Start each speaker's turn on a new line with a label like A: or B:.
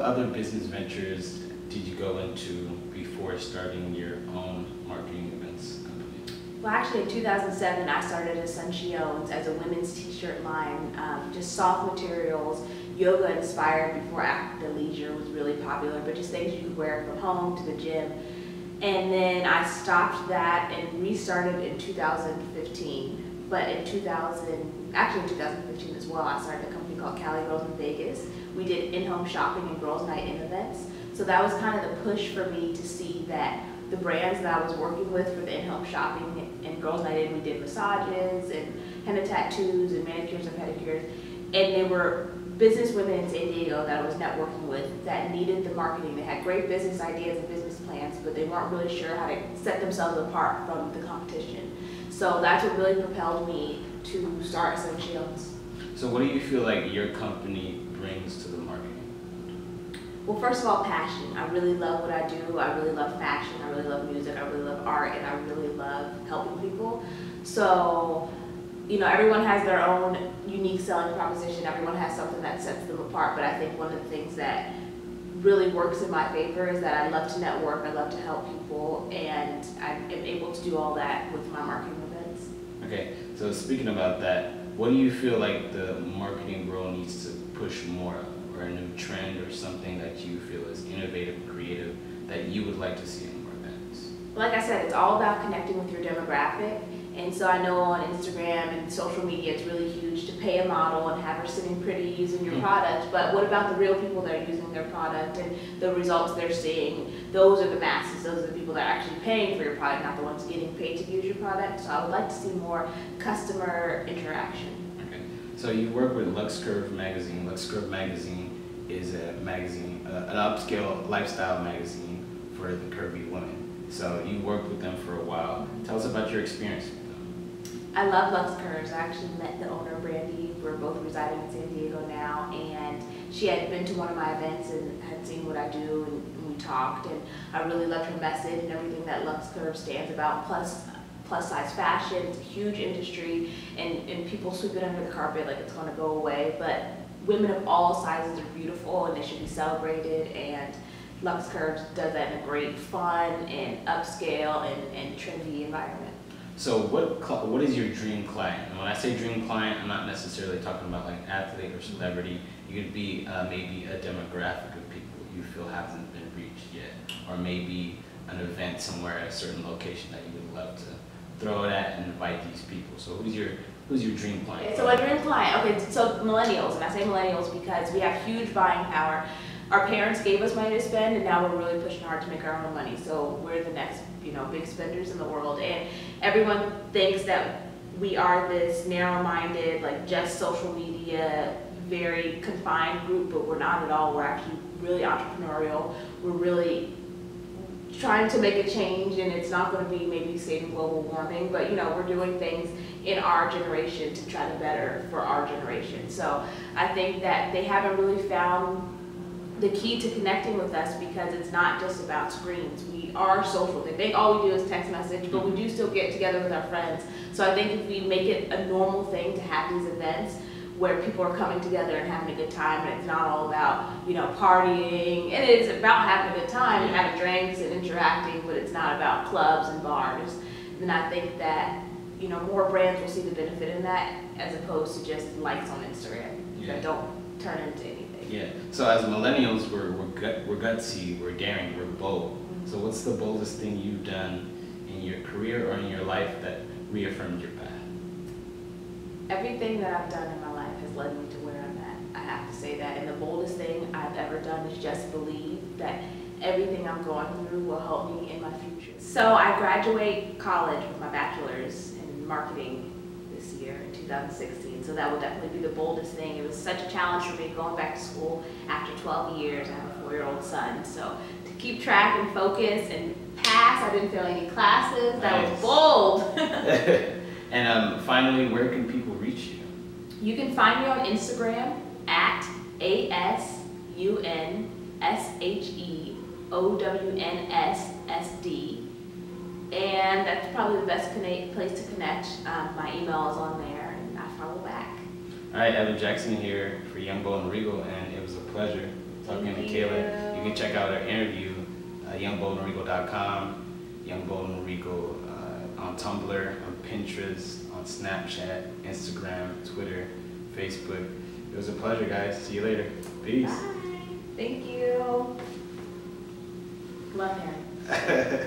A: other business ventures did you go into before starting your own marketing events company?
B: Well, actually in 2007, I started Asuncion as a women's t-shirt line, just soft materials, yoga inspired before athleisure was really popular, but just things you could wear from home to the gym. And then I stopped that and restarted in 2015. But in 2015 as well, I started a company called Cali Girls in Vegas. We did in-home shopping and girls' night in events. So that was kind of the push for me to see that the brands that I was working with for the in-home shopping and girls' night in, we did massages and henna tattoos and manicures and pedicures. And they were business women in San Diego that I was networking with that needed the marketing. They had great business ideas and business plans, but they weren't really sure how to set themselves apart from the competition. So that's what really propelled me to start Asuncion.
A: So what do you feel like your company brings to the marketing?
B: Well, first of all, passion. I really love what I do. I really love fashion. I really love music. I really love art, and I really love helping people. So, you know, everyone has their own unique selling proposition. Everyone has something that sets them apart. But I think one of the things that really works in my favor is that I love to network. I love to help people, and I am able to do all that with my marketing events.
A: Okay, so speaking about that, what do you feel like the marketing world needs to push more of, or a new trend or something that you feel is innovative and creative that you would like to see in more events?
B: Like I said, it's all about connecting with your demographic. And so I know on Instagram and social media it's really huge to pay a model and have her sitting pretty using your product, but what about the real people that are using their product and the results they're seeing? Those are the masses, those are the people that are actually paying for your product, not the ones getting paid to use your product. So I would like to see more customer interaction.
A: Okay, so you work with Luxe Kurves Magazine. Luxe Kurves Magazine is a magazine, an upscale lifestyle magazine for the curvy women. So you worked with them for a while. Tell us about your experience with them.
B: I love Luxe Kurves. I actually met the owner, Brandy. We're both residing in San Diego now, and she had been to one of my events and had seen what I do, and we talked, and I really loved her message and everything that Luxe Kurves stands about, plus size fashion. It's a huge industry, and people sweep it under the carpet like it's going to go away, but women of all sizes are beautiful and they should be celebrated, and Luxe Kurves does that in a great, fun, and upscale and trendy environment.
A: So what is your dream client? And when I say dream client, I'm not necessarily talking about like athlete or celebrity. You could be maybe a demographic of people you feel hasn't been reached yet, or maybe an event somewhere at a certain location that you would love to throw it at and invite these people. So who's your dream client?
B: So my dream client, okay, so millennials, and I say millennials because we have huge buying power. Our parents gave us money to spend, and now we're really pushing hard to make our own money. So we're the next, big spenders in the world. And everyone thinks that we are this narrow-minded, like just social media, very confined group, but we're not at all. We're actually really entrepreneurial. We're really trying to make a change, and it's not going to be maybe saving global warming, but we're doing things in our generation to try to better for our generation. So I think that they haven't really found the key to connecting with us, because it's not just about screens. We are social. They think all we do is text message, but we do still get together with our friends. So I think if we make it a normal thing to have these events where people are coming together and having a good time, and it's not all about, partying, and it's about having a good time and having drinks and interacting, but it's not about clubs and bars, then I think that, more brands will see the benefit in that, as opposed to just likes on Instagram that don't turn into anything.
A: Yeah. So as millennials, we're gutsy, we're daring, we're bold. So what's the boldest thing you've done in your career or in your life that reaffirmed your path?
B: Everything that I've done in my life has led me to where I'm at. I have to say that. And the boldest thing I've ever done is just believe that everything I'm going through will help me in my future. So I graduate college with my bachelor's in marketing this year in 2016. So that will definitely be the boldest thing. It was such a challenge for me going back to school after 12 years. I have a 4-year-old son. So to keep track and focus and pass, I didn't fail any classes. That was bold.
A: And finally, where can people reach you?
B: You can find me on Instagram at ASUNSHEOWNSSD. And that's probably the best place to connect. My email is on there, and I follow back.
A: All right, Evan Jackson here for Young, Bold, and Regal, and it was a pleasure talking to Akeyla. You can check out our interview, youngboldandregal.com, youngboldandregal on Tumblr, on Pinterest, on Snapchat, Instagram, Twitter, Facebook. It was a pleasure, guys. See you later. Peace.
B: Bye. Thank you. Love him.